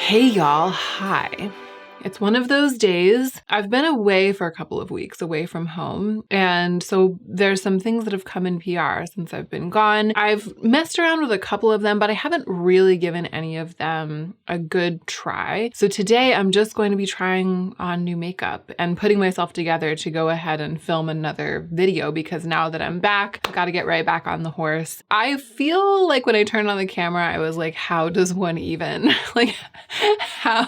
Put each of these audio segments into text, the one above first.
Hey y'all, hi. It's one of those days. I've been away for a couple of weeks, away from home. And so there's some things that have come in PR since I've been gone. I've messed around with a couple of them, but I haven't really given any of them a good try. So today I'm just going to be trying on new makeup and putting myself together to go ahead and film another video, because now that I'm back, I've got to get right back on the horse. I feel like when I turned on the camera, I was like, how does one even, like, how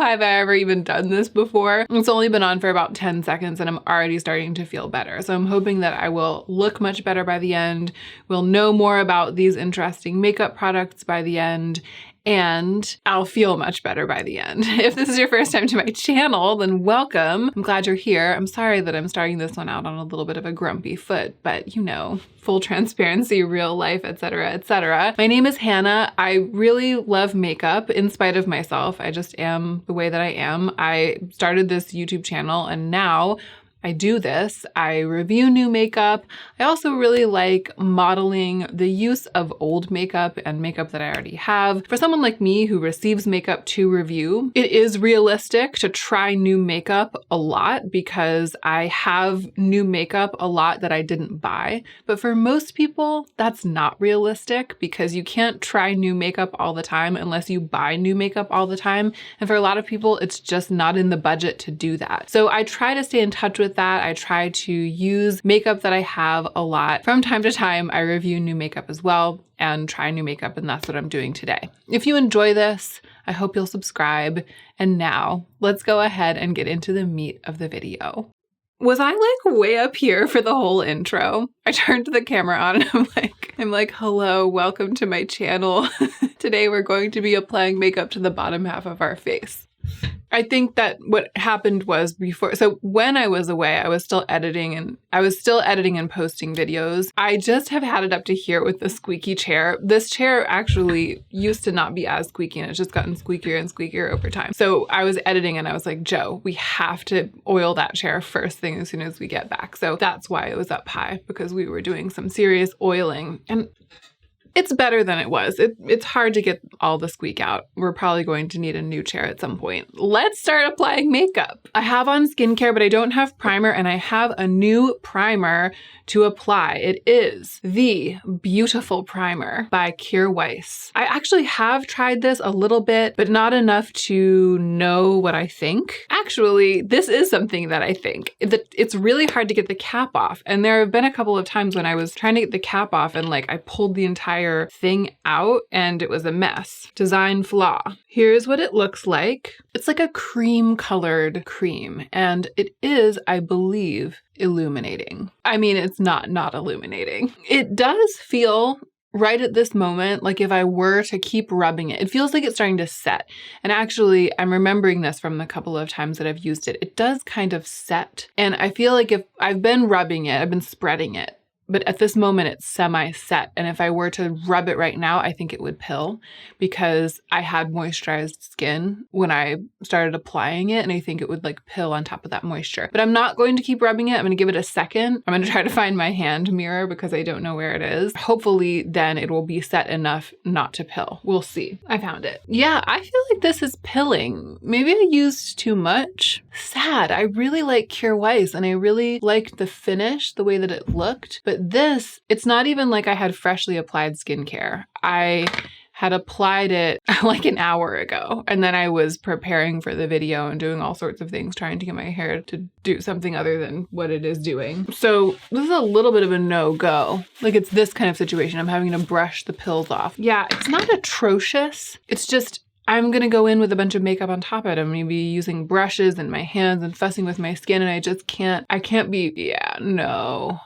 have I ever even done this before? It's only been on for about 10 seconds and I'm already starting to feel better. So I'm hoping that I will look much better by the end. We'll know more about these interesting makeup products by the end, and I'll feel much better by the end. If this is your first time to my channel, then welcome. I'm glad you're here. I'm sorry that I'm starting this one out on a little bit of a grumpy foot, but you know, full transparency, real life, etc., etc. My name is Hannah. I really love makeup in spite of myself. I just am the way that I am. I started this YouTube channel and now I do this. I review new makeup. I also really like modeling the use of old makeup and makeup that I already have. For someone like me who receives makeup to review, it is realistic to try new makeup a lot because I have new makeup a lot that I didn't buy. But for most people, that's not realistic because you can't try new makeup all the time unless you buy new makeup all the time. And for a lot of people, it's just not in the budget to do that. So I try to stay in touch with that. I try to use makeup that I have a lot. From time to time, I review new makeup as well and try new makeup, and that's what I'm doing today. If you enjoy this, I hope you'll subscribe. And now let's go ahead and get into the meat of the video. Was I like way up here for the whole intro? I turned the camera on and I'm like, hello, welcome to my channel. Today we're going to be applying makeup to the bottom half of our face. I think that what happened was before, so when I was away, I was still editing and posting videos. I just have had it up to here with the squeaky chair. This chair actually used to not be as squeaky and it's just gotten squeakier and squeakier over time. So I was editing and I was like, Joe, we have to oil that chair first thing as soon as we get back. So that's why it was up high, because we were doing some serious oiling. And it's better than it was. It's hard to get all the squeak out. We're probably going to need a new chair at some point. Let's start applying makeup. I have on skincare, but I don't have primer, and I have a new primer to apply. It is the Beautiful Primer by WEIS. I actually have tried this a little bit, but not enough to know what I think. Actually, this is something that I think. It's really hard to get the cap off, and there have been a couple of times when I was trying to get the cap off and like I pulled the entire thing out and it was a mess. Design flaw. Here's what it looks like. It's like a cream colored cream, and it is, I believe, illuminating. I mean, it's not illuminating. It does feel right at this moment, like if I were to keep rubbing it, it feels like it's starting to set. And actually, I'm remembering this from the couple of times that I've used it. It does kind of set. And I feel like if I've been rubbing it, I've been spreading it, but at this moment it's semi-set. And if I were to rub it right now, I think it would pill because I had moisturized skin when I started applying it. And I think it would like pill on top of that moisture, but I'm not going to keep rubbing it. I'm going to give it a second. I'm going to try to find my hand mirror because I don't know where it is. Hopefully then it will be set enough not to pill. We'll see. I found it. Yeah, I feel like this is pilling. Maybe I used too much. Sad. I really like WEIS and I really liked the finish, the way that it looked, but this, it's not even like I had freshly applied skincare. I had applied it like an hour ago, and then I was preparing for the video and doing all sorts of things, trying to get my hair to do something other than what it is doing. So this is a little bit of a no-go. Like it's this kind of situation. I'm having to brush the pills off. Yeah, it's not atrocious. It's just, I'm gonna go in with a bunch of makeup on top of it. I'm gonna be using brushes and my hands and fussing with my skin, and I just can't, no.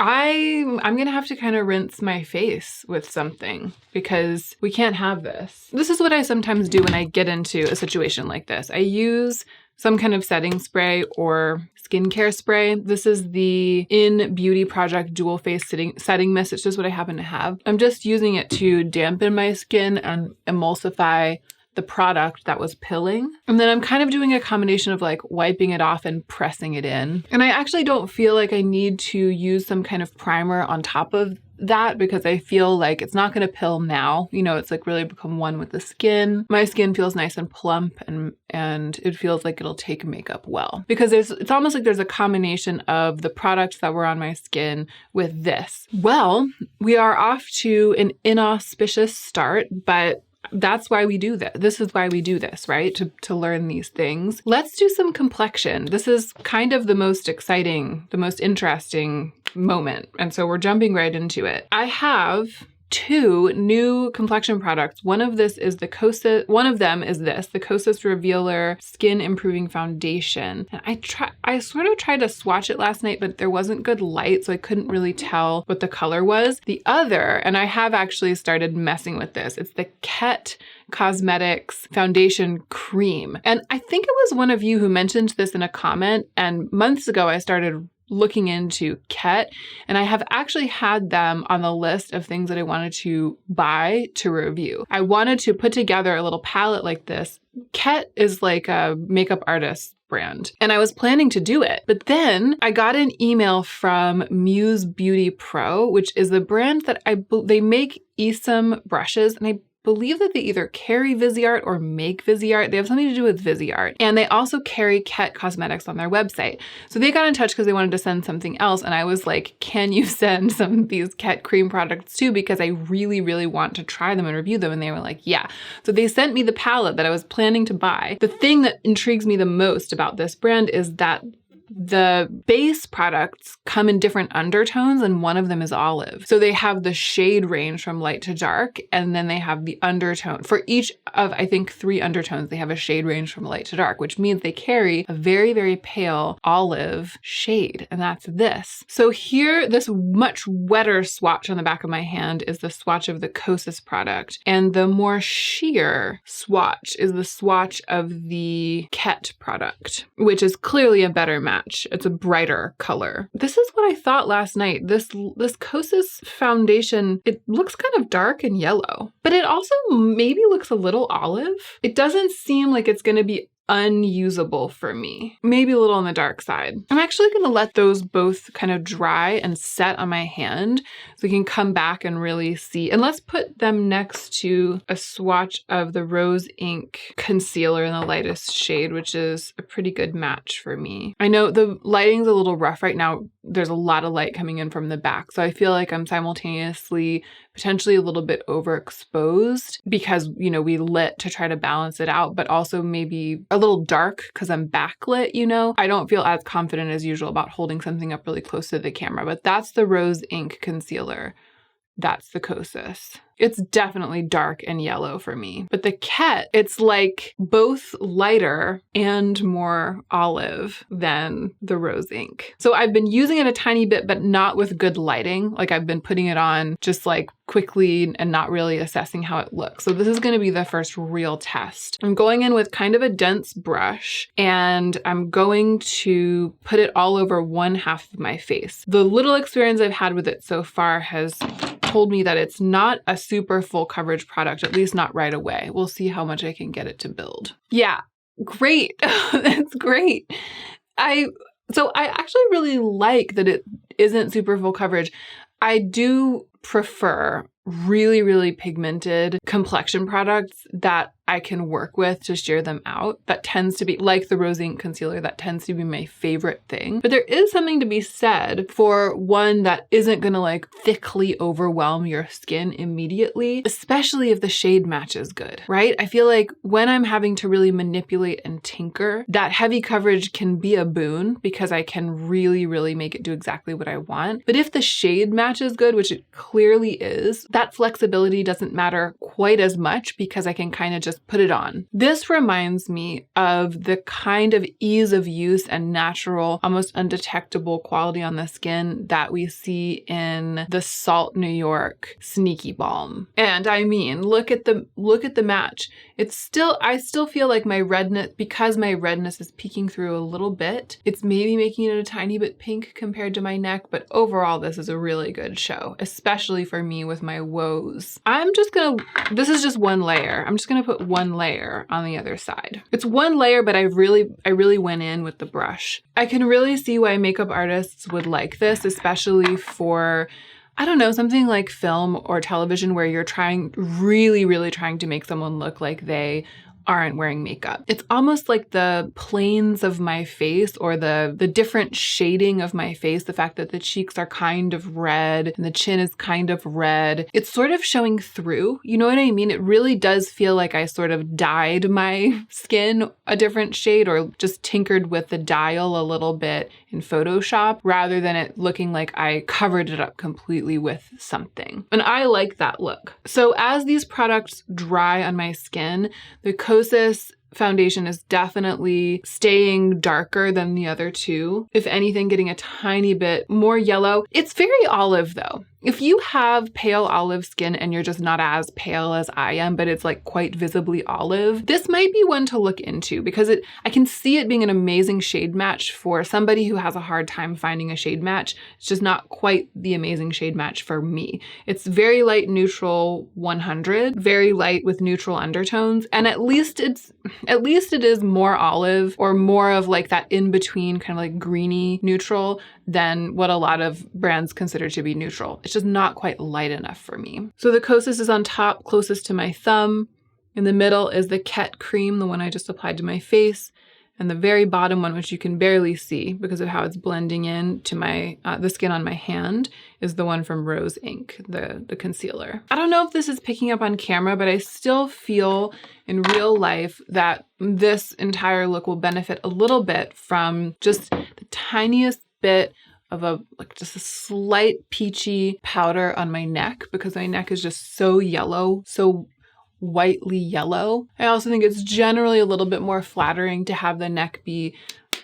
I'm gonna have to kind of rinse my face with something because we can't have this. This is what I sometimes do when I get into a situation like this. I use some kind of setting spray or skincare spray. This is the In Beauty Project Dual Face Setting Mist. It's just what I happen to have. I'm just using it to dampen my skin and emulsify the product that was pilling. And then I'm kind of doing a combination of like wiping it off and pressing it in. And I actually don't feel like I need to use some kind of primer on top of that because I feel like it's not going to pill now. You know, it's like really become one with the skin. My skin feels nice and plump, and it feels like it'll take makeup well, because it's almost like there's a combination of the products that were on my skin with this. Well, we are off to an inauspicious start, but that's why we do that. This is why we do this, right? To learn these things. Let's do some complexion. This is kind of the most exciting, the most interesting moment. And so we're jumping right into it. I have 2 new complexion products. One of them is the Kosas Revealer Skin Improving Foundation. And I sort of tried to swatch it last night, but there wasn't good light, so I couldn't really tell what the color was. The other, and I have actually started messing with this, it's the Kett Cosmetics Foundation Cream. And I think it was one of you who mentioned this in a comment, and months ago I started looking into Kett, and I have actually had them on the list of things that I wanted to buy to review. I wanted to put together a little palette like this. Kett is like a makeup artist brand, and I was planning to do it. But then I got an email from Muse Beauty Pro, which is the brand that they make Esom brushes, and I believe that they either carry Viseart or make Viseart. They have something to do with Viseart. And they also carry Kett Cosmetics on their website. So they got in touch because they wanted to send something else. And I was like, can you send some of these Kett cream products too? Because I really, really want to try them and review them. And they were like, yeah. So they sent me the palette that I was planning to buy. The thing that intrigues me the most about this brand is that the base products come in different undertones, and one of them is olive. So they have the shade range from light to dark, and then they have the undertone. For each of, I think, 3 undertones, they have a shade range from light to dark, which means they carry a very, very pale olive shade, and that's this. So here, this much wetter swatch on the back of my hand is the swatch of the Kosas product, and the more sheer swatch is the swatch of the Kett product, which is clearly a better match. It's a brighter color. This is what I thought last night. This Kosas foundation, it looks kind of dark and yellow, but it also maybe looks a little olive. It doesn't seem like it's going to be unusable for me. Maybe a little on the dark side. I'm actually going to let those both kind of dry and set on my hand so we can come back and really see. And let's put them next to a swatch of the Rose Ink concealer in the lightest shade, which is a pretty good match for me. I know the lighting's a little rough right now. There's a lot of light coming in from the back, so I feel like I'm simultaneously potentially a little bit overexposed because, you know, we lit to try to balance it out, but also maybe a little dark because I'm backlit, you know? I don't feel as confident as usual about holding something up really close to the camera, but that's the Rose Ink concealer. That's the Kosas. It's definitely dark and yellow for me. But the Kett, it's like both lighter and more olive than the Rose Ink. So I've been using it a tiny bit, but not with good lighting. Like I've been putting it on just like quickly and not really assessing how it looks. So this is going to be the first real test. I'm going in with kind of a dense brush, and I'm going to put it all over one half of my face. The little experience I've had with it so far has told me that it's not a super full coverage product, at least not right away. We'll see how much I can get it to build. Yeah, great. That's great. So I actually really like that it isn't super full coverage. I do prefer really, really pigmented complexion products that I can work with to sheer them out. That tends to be like the Rose Ink concealer. That tends to be my favorite thing. But there is something to be said for one that isn't gonna like thickly overwhelm your skin immediately, especially if the shade match is good, right? I feel like when I'm having to really manipulate and tinker, that heavy coverage can be a boon because I can really, really make it do exactly what I want. But if the shade match is good, which it clearly is, that flexibility doesn't matter quite as much because I can kind of just put it on. This reminds me of the kind of ease of use and natural, almost undetectable quality on the skin that we see in the Salt New York Sneaky Balm. And I mean, look at the match. I still feel like my redness, because my redness is peeking through a little bit, it's maybe making it a tiny bit pink compared to my neck, but overall this is a really good show, especially for me with my woes. This is just one layer. I'm just gonna put one layer on the other side. It's one layer, but I really went in with the brush. I can really see why makeup artists would like this, especially for I don't know, something like film or television where you're really trying to make someone look like they aren't wearing makeup. It's almost like the planes of my face or the different shading of my face, the fact that the cheeks are kind of red and the chin is kind of red. It's sort of showing through, you know what I mean? It really does feel like I sort of dyed my skin a different shade or just tinkered with the dial a little bit in Photoshop rather than it looking like I covered it up completely with something. And I like that look. So as these products dry on my skin, the Kosas foundation is definitely staying darker than the other two. If anything, getting a tiny bit more yellow. It's very olive though. If you have pale olive skin and you're just not as pale as I am, but it's like quite visibly olive, this might be one to look into because I can see it being an amazing shade match for somebody who has a hard time finding a shade match. It's just not quite the amazing shade match for me. It's very light neutral 100, very light with neutral undertones, and at least it is more olive or more of like that in-between kind of like greeny neutral than what a lot of brands consider to be neutral. It's just not quite light enough for me. So the Kosas is on top, closest to my thumb. In the middle is the Kett cream, the one I just applied to my face. And the very bottom one, which you can barely see because of how it's blending in to my the skin on my hand, is the one from Rose Inc., the concealer. I don't know if this is picking up on camera, but I still feel in real life that this entire look will benefit a little bit from just the tiniest bit of just a slight peachy powder on my neck because my neck is just so yellow, so whitely yellow. I also think it's generally a little bit more flattering to have the neck be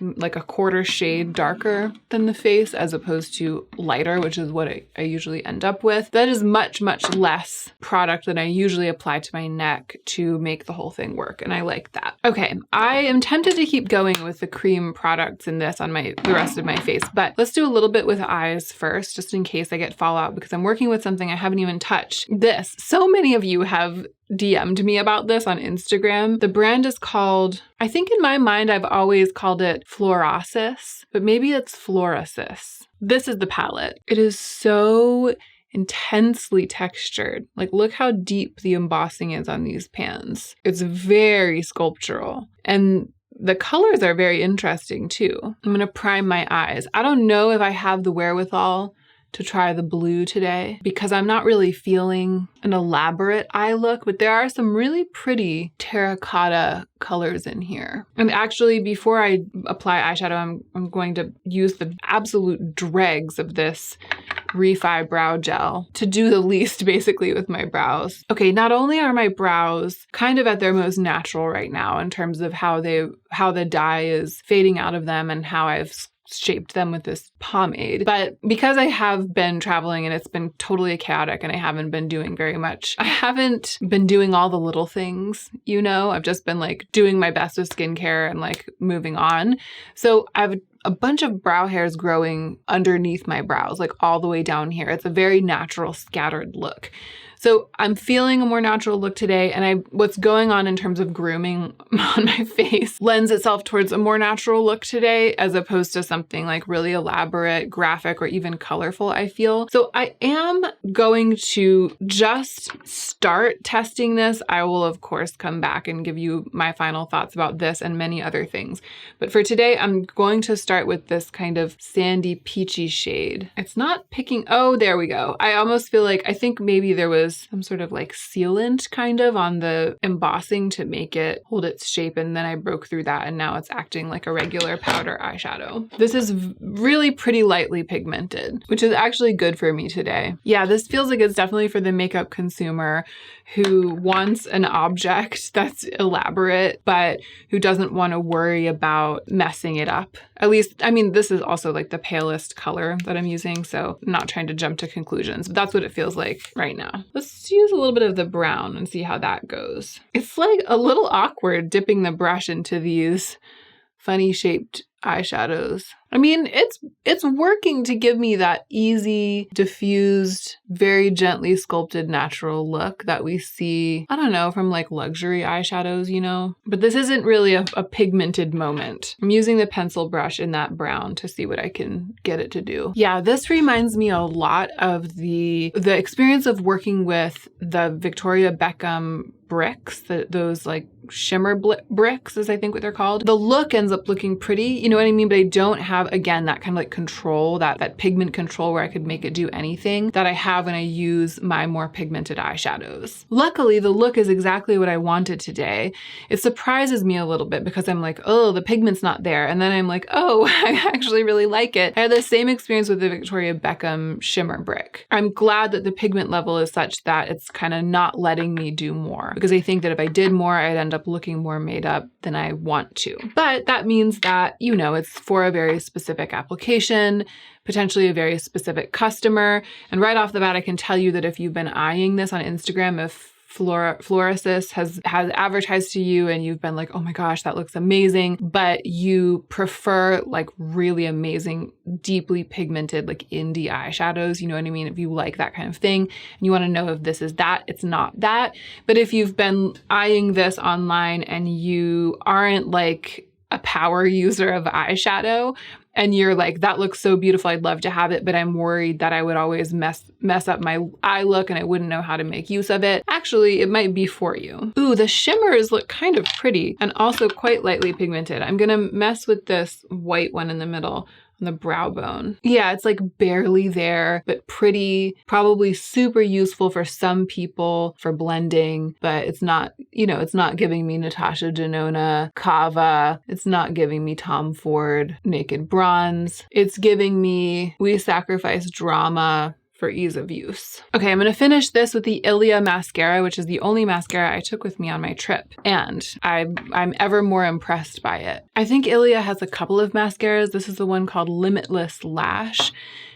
like a quarter shade darker than the face as opposed to lighter, which is what I usually end up with. That is much less product than I usually apply to my neck to make the whole thing work, and I like that. Okay, I am tempted to keep going with the cream products in this on the rest of my face, but let's do a little bit with eyes first, just in case I get fallout because I'm working with something I haven't even touched. This, so many of you have DM'd me about this on Instagram. The brand is called, I think in my mind, I've always called it Florasis, but maybe it's Florasis. This is the palette. It is so intensely textured. Like, look how deep the embossing is on these pans. It's very sculptural. And the colors are very interesting too. I'm gonna prime my eyes. I don't know if I have the wherewithal to try the blue today because I'm not really feeling an elaborate eye look, but there are some really pretty terracotta colors in here. And actually, before I apply eyeshadow, I'm going to use the absolute dregs of this Refi brow gel to do the least basically with my brows. Okay, not only are my brows kind of at their most natural right now in terms of how the dye is fading out of them and how I've shaped them with this pomade. But because I have been traveling and it's been totally chaotic and I haven't been doing very much, I haven't been doing all the little things, you know? I've just been like doing my best with skincare and like moving on. So I have a bunch of brow hairs growing underneath my brows, like all the way down here. It's a very natural scattered look. So I'm feeling a more natural look today, and what's going on in terms of grooming on my face lends itself towards a more natural look today as opposed to something like really elaborate, graphic, or even colorful, I feel. So I am going to just start testing this. I will, of course, come back and give you my final thoughts about this and many other things. But for today, I'm going to start with this kind of sandy peachy shade. It's not picking, oh, there we go. I almost feel like, I think maybe there was some sort of like sealant kind of on the embossing to make it hold its shape, and then I broke through that and now it's acting like a regular powder eyeshadow. This is really pretty lightly pigmented, which is actually good for me today. Yeah, this feels like it's definitely for the makeup consumer who wants an object that's elaborate, but who doesn't want to worry about messing it up. At least, I mean, this is also like the palest color that I'm using, so I'm not trying to jump to conclusions, but that's what it feels like right now. Let's use a little bit of the brown and see how that goes. It's like a little awkward dipping the brush into these funny shaped eyeshadows. I mean, it's working to give me that easy, diffused, very gently sculpted natural look that we see, I don't know, from like luxury eyeshadows, you know? But this isn't really a pigmented moment. I'm using the pencil brush in that brown to see what I can get it to do. Yeah, this reminds me a lot of the experience of working with the Victoria Beckham bricks, those like shimmer bricks is I think what they're called. The look ends up looking pretty, you know what I mean? But I don't have, again, that kind of like control, that pigment control where I could make it do anything that I have when I use my more pigmented eyeshadows. Luckily, the look is exactly what I wanted today. It surprises me a little bit because I'm like, oh, the pigment's not there. And then I'm like, oh, I actually really like it. I had the same experience with the Victoria Beckham shimmer brick. I'm glad that the pigment level is such that it's kind of not letting me do more, because I think that if I did more, I'd end up looking more made up than I want to. But that means that, you know, it's for a very specific application, potentially a very specific customer. And right off the bat, I can tell you that if you've been eyeing this on Instagram, if Florasis has advertised to you and you've been like, oh my gosh, that looks amazing, but you prefer like really amazing, deeply pigmented, like indie eyeshadows, you know what I mean? If you like that kind of thing and you want to know if this is that, it's not that. But if you've been eyeing this online and you aren't like a power user of eyeshadow, and you're like, that looks so beautiful, I'd love to have it, but I'm worried that I would always mess up my eye look and I wouldn't know how to make use of it. Actually, it might be for you. Ooh, the shimmers look kind of pretty and also quite lightly pigmented. I'm gonna mess with this white one in the middle on the brow bone. Yeah, it's like barely there, but pretty, probably super useful for some people for blending, but it's not, you know, it's not giving me Natasha Denona Cava. It's not giving me Tom Ford Naked Bronze. It's giving me We Sacrifice Drama for ease of use. Okay, I'm gonna finish this with the Ilia Mascara, which is the only mascara I took with me on my trip, and I'm ever more impressed by it. I think Ilia has a couple of mascaras. This is the one called Limitless Lash.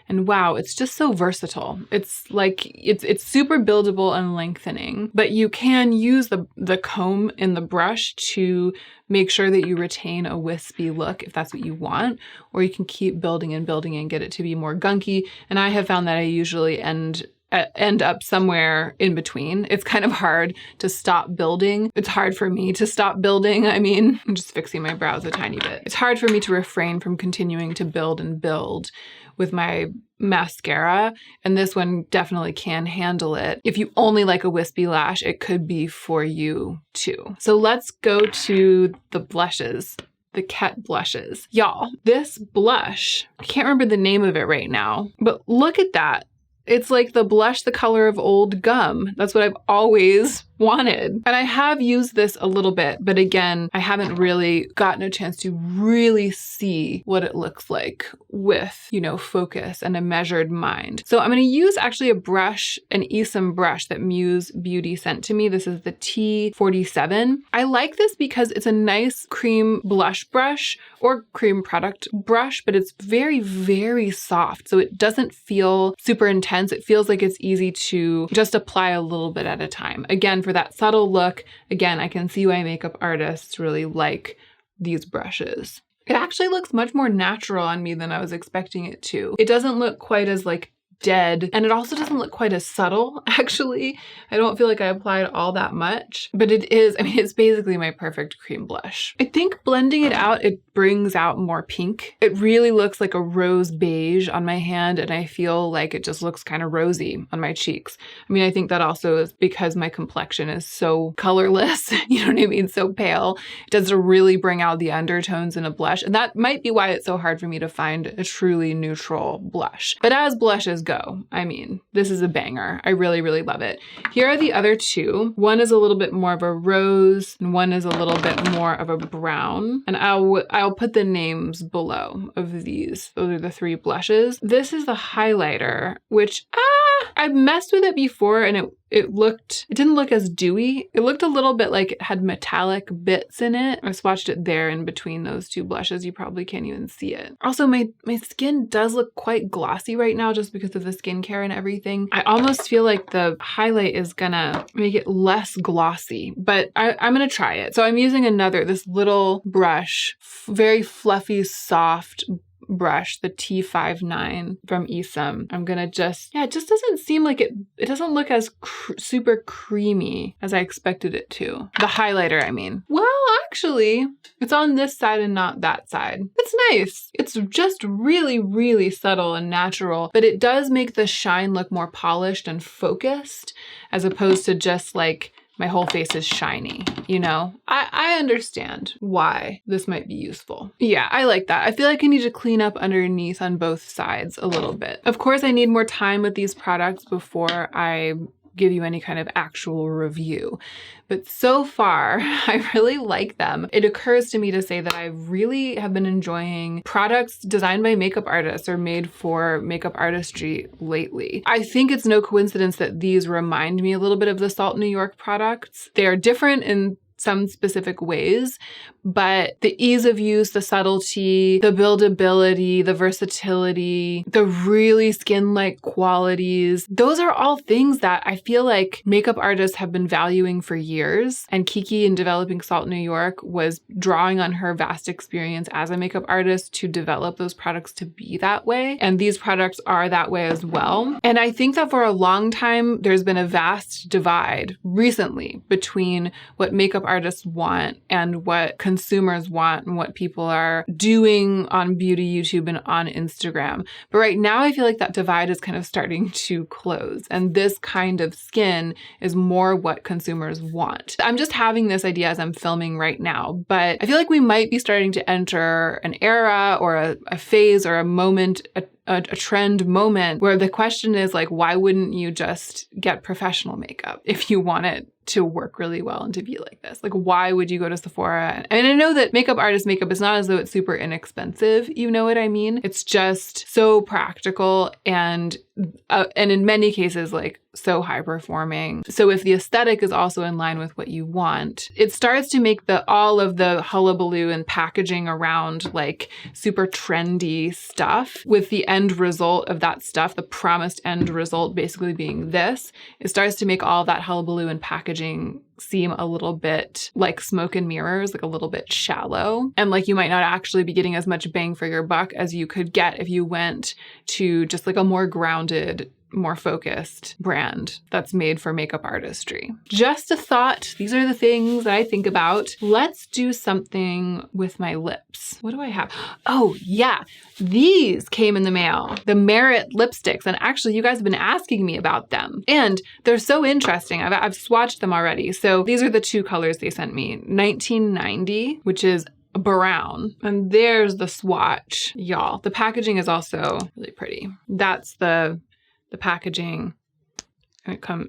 And wow, it's just so versatile. It's like, it's super buildable and lengthening, but you can use the comb in the brush to make sure that you retain a wispy look if that's what you want, or you can keep building and building and get it to be more gunky. And I have found that I usually end up somewhere in between. It's kind of hard to stop building. It's hard for me to stop building. I mean, I'm just fixing my brows a tiny bit. It's hard for me to refrain from continuing to build and build with my mascara, and this one definitely can handle it. If you only like a wispy lash, it could be for you too. So let's go to the blushes. The Kett blushes. Y'all, this blush, I can't remember the name of it right now, but look at that. It's like the blush the color of old gum. That's what I've always wanted. And I have used this a little bit, but again, I haven't really gotten a chance to really see what it looks like with, you know, focus and a measured mind. So I'm going to use actually a brush, an Esom brush that Muse Beauty sent to me. This is the T47. I like this because it's a nice cream blush brush or cream product brush, but it's very, very soft. So it doesn't feel super intense. It feels like it's easy to just apply a little bit at a time. Again, for that subtle look, again, I can see why makeup artists really like these brushes. It actually looks much more natural on me than I was expecting it to. It doesn't look quite as like dead, and it also doesn't look quite as subtle, actually. I don't feel like I applied all that much, but it is, I mean, it's basically my perfect cream blush. I think blending it out, it brings out more pink. It really looks like a rose beige on my hand, and I feel like it just looks kind of rosy on my cheeks. I mean, I think that also is because my complexion is so colorless, you know what I mean, so pale. It does really bring out the undertones in a blush, and that might be why it's so hard for me to find a truly neutral blush. But as blushes go, I mean, this is a banger. I really, really love it. Here are the other two. One is a little bit more of a rose, and one is a little bit more of a brown. And I'll put the names below of these. Those are the three blushes. This is the highlighter, which, I've messed with it before and it didn't look as dewy. It looked a little bit like it had metallic bits in it. I swatched it there in between those two blushes. You probably can't even see it. Also, my skin does look quite glossy right now just because of the skincare and everything. I almost feel like the highlight is gonna make it less glossy, but I'm gonna try it. So I'm using this little brush, very fluffy, soft brush, the T59 from Isom. I'm gonna it just doesn't seem like it doesn't look as super creamy as I expected it to. The highlighter, I mean. Well, actually, it's on this side and not that side. It's nice. It's just really, really subtle and natural, but it does make the shine look more polished and focused as opposed to just like my whole face is shiny, you know? I understand why this might be useful. Yeah, I like that. I feel like I need to clean up underneath on both sides a little bit. Of course, I need more time with these products before I give you any kind of actual review. But so far, I really like them. It occurs to me to say that I really have been enjoying products designed by makeup artists or made for makeup artistry lately. I think it's no coincidence that these remind me a little bit of the Salt New York products. They are different in some specific ways, but the ease of use, the subtlety, the buildability, the versatility, the really skin-like qualities, those are all things that I feel like makeup artists have been valuing for years. And Kiki, in developing Salt New York, was drawing on her vast experience as a makeup artist to develop those products to be that way. And these products are that way as well. And I think that for a long time, there's been a vast divide recently between what makeup artists want and what consumers want and what people are doing on beauty YouTube and on Instagram. But right now I feel like that divide is kind of starting to close, and this kind of skin is more what consumers want. I'm just having this idea as I'm filming right now, but I feel like we might be starting to enter an era or a phase or a moment, a trend moment where the question is like, why wouldn't you just get professional makeup if you want it to work really well and to be like this? Like, why would you go to Sephora? And I know that makeup artist makeup is not as though it's super inexpensive. You know what I mean? It's just so practical and in many cases, like so high performing. So if the aesthetic is also in line with what you want, it starts to make all of the hullabaloo and packaging around like super trendy stuff, with the end result of that stuff, the promised end result basically being this. It starts to make all that hullabaloo and packaging seem a little bit like smoke and mirrors, like a little bit shallow. And like you might not actually be getting as much bang for your buck as you could get if you went to just like a more grounded, more focused brand that's made for makeup artistry. Just a thought. These are the things that I think about. Let's do something with my lips. What do I have? Oh yeah, these came in the mail, the Merit lipsticks. And actually you guys have been asking me about them and they're so interesting. I've swatched them already. So these are the two colors they sent me. 1990, which is brown. And there's the swatch, y'all. The packaging is also really pretty. That's the packaging.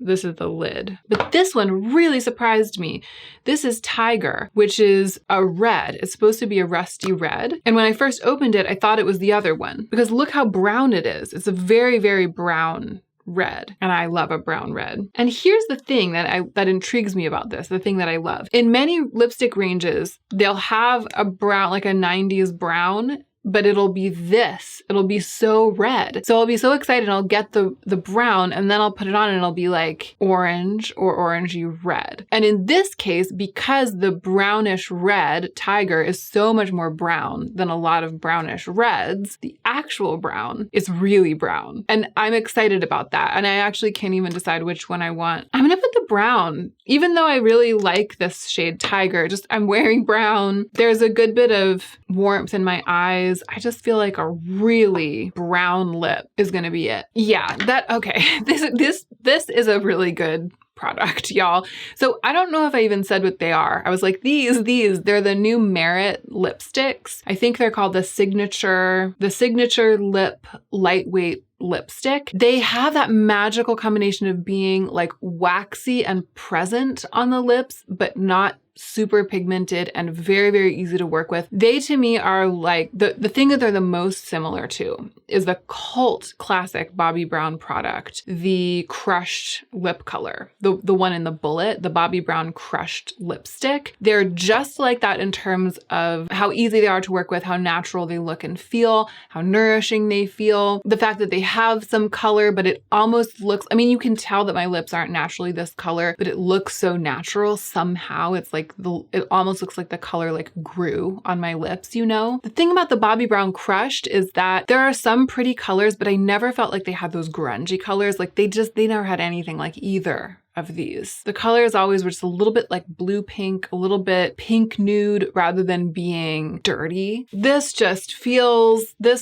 This is the lid. But this one really surprised me. This is Tiger, which is a red. It's supposed to be a rusty red. And when I first opened it, I thought it was the other one because look how brown it is. It's a very, very brown red. And I love a brown red. And here's the thing that intrigues me about this, the thing that I love. In many lipstick ranges, they'll have a brown, like a 90s brown, but it'll be this. It'll be so red. So I'll be so excited. I'll get the brown and then I'll put it on and it'll be like orange or orangey red. And in this case, because the brownish red Tiger is so much more brown than a lot of brownish reds, the actual brown is really brown. And I'm excited about that. And I actually can't even decide which one I want. I'm gonna put the brown, even though I really like this shade Tiger, I'm wearing brown. There's a good bit of warmth in my eyes. I just feel like a really brown lip is gonna be it. Yeah, okay. This is a really good product, y'all. So I don't know if I even said what they are. I was like, these, they're the new Merit lipsticks. I think they're called the Signature Lip Lightweight lipstick. They have that magical combination of being like waxy and present on the lips, but not super pigmented and very, very easy to work with. They to me are like the thing that they're the most similar to is the cult classic Bobbi Brown product, the crushed lip color, the one in the bullet, the Bobbi Brown crushed lipstick. They're just like that in terms of how easy they are to work with, how natural they look and feel, how nourishing they feel, the fact that they have some color, but it almost looks, I mean, you can tell that my lips aren't naturally this color, but it looks so natural somehow. It's like it almost looks like the color like grew on my lips, you know? The thing about the Bobbi Brown crushed is that there are some pretty colors, but I never felt like they had those grungy colors. Like they never had anything like either of these. The colors always were just a little bit like blue pink, a little bit pink nude rather than being dirty. This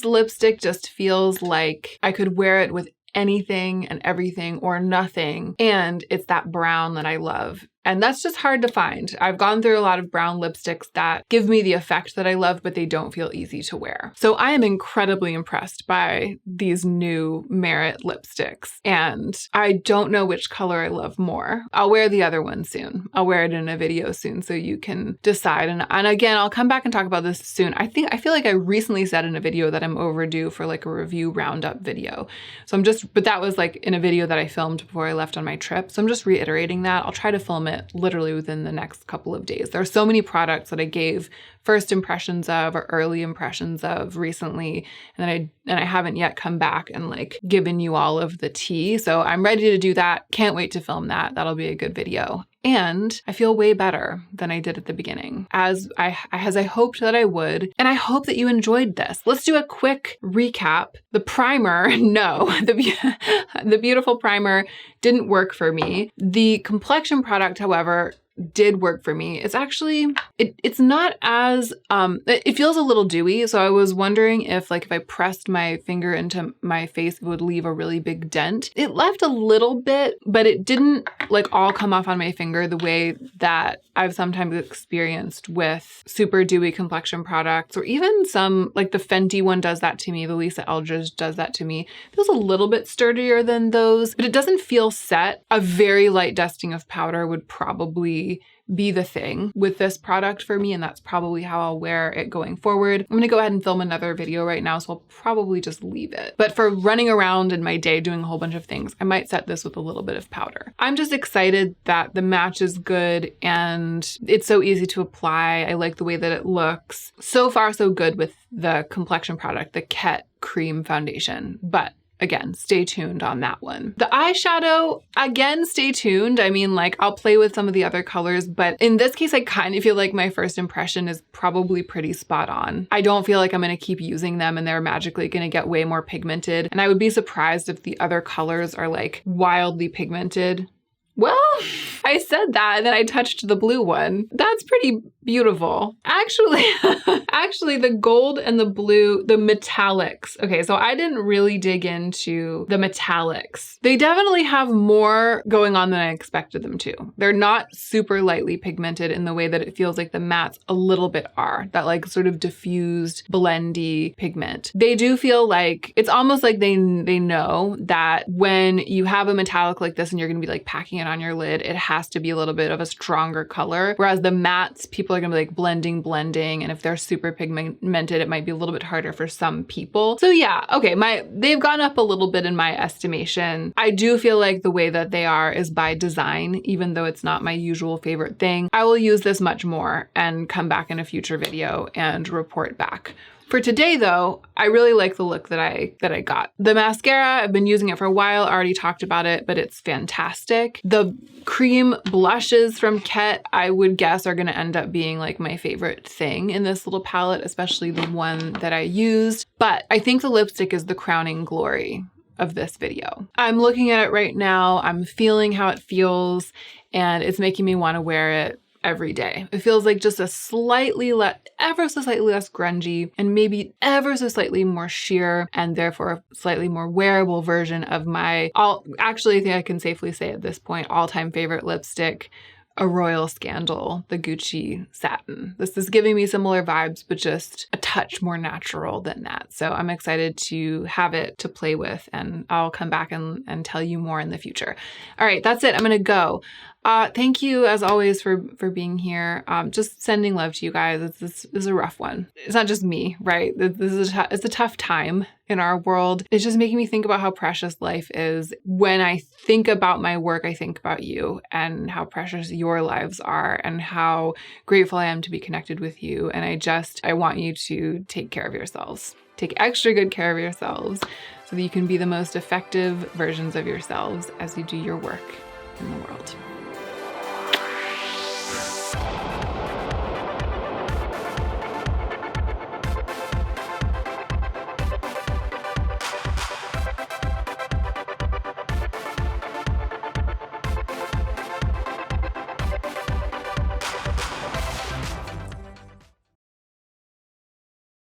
lipstick just feels like I could wear it with anything and everything or nothing. And it's that brown that I love. And that's just hard to find. I've gone through a lot of brown lipsticks that give me the effect that I love, but they don't feel easy to wear. So I am incredibly impressed by these new Merit lipsticks. And I don't know which color I love more. I'll wear the other one soon. I'll wear it in a video soon so you can decide. And again, I'll come back and talk about this soon. I feel like I recently said in a video that I'm overdue for like a review roundup video. So but that was like in a video that I filmed before I left on my trip. So I'm just reiterating that. I'll try to film it literally within the next couple of days. There are so many products that I gave first impressions of or early impressions of recently, and I haven't yet come back and like given you all of the tea. So I'm ready to do that. Can't wait to film that. That'll be a good video. And I feel way better than I did at the beginning, as I hoped that I would. And I hope that you enjoyed this. Let's do a quick recap. The primer, no, the beautiful primer didn't work for me. The complexion product, however, did work for me. It's actually, it's not as, it feels a little dewy. So I was wondering if I pressed my finger into my face, it would leave a really big dent. It left a little bit, but it didn't like all come off on my finger the way that I've sometimes experienced with super dewy complexion products, or even some, like the Fenty one does that to me. The Lisa Eldridge does that to me. It feels a little bit sturdier than those, but it doesn't feel set. A very light dusting of powder would probably be the thing with this product for me, and that's probably how I'll wear it going forward. I'm gonna go ahead and film another video right now, so I'll probably just leave it. But for running around in my day doing a whole bunch of things, I might set this with a little bit of powder. I'm just excited that the match is good and it's so easy to apply. I like the way that it looks. So far, so good with the complexion product, the Kett Cream Foundation, but again, stay tuned on that one. The eyeshadow, again, stay tuned. I mean, like, I'll play with some of the other colors, but in this case, I kind of feel like my first impression is probably pretty spot on. I don't feel like I'm going to keep using them and they're magically going to get way more pigmented. And I would be surprised if the other colors are like wildly pigmented. Well, I said that and then I touched the blue one. That's pretty beautiful. Actually, the gold and the blue, the metallics. Okay, so I didn't really dig into the metallics. They definitely have more going on than I expected them to. They're not super lightly pigmented in the way that it feels like the mattes a little bit are. That like sort of diffused, blendy pigment. They do feel like, it's almost like they know that when you have a metallic like this and you're gonna be like packing it on your lid, it has to be a little bit of a stronger color. Whereas the mattes, people are gonna be like blending, and if they're super pigmented, it might be a little bit harder for some people. So yeah, okay, they've gone up a little bit in my estimation. I do feel like the way that they are is by design, even though it's not my usual favorite thing. I will use this much more and come back in a future video and report back. For today though, I really like the look that I got. The mascara, I've been using it for a while, I already talked about it, but it's fantastic. The cream blushes from Kett, I would guess are gonna end up being like my favorite thing in this little palette, especially the one that I used. But I think the lipstick is the crowning glory of this video. I'm looking at it right now, I'm feeling how it feels, and it's making me wanna wear it every day. It feels like just a ever so slightly less grungy and maybe ever so slightly more sheer and therefore a slightly more wearable version of my, actually I think I can safely say at this point, all-time favorite lipstick, A Royal Scandal, the Gucci Satin. This is giving me similar vibes, but just a touch more natural than that. So I'm excited to have it to play with, and I'll come back and tell you more in the future. All right, that's it. I'm gonna go. Thank you as always for being here. Just sending love to you guys. This is a rough one. It's not just me, right? It's a tough time in our world. It's just making me think about how precious life is. When I think about my work, I think about you and how precious your lives are and how grateful I am to be connected with you. And I want you to take care of yourselves. Take extra good care of yourselves so that you can be the most effective versions of yourselves as you do your work in the world.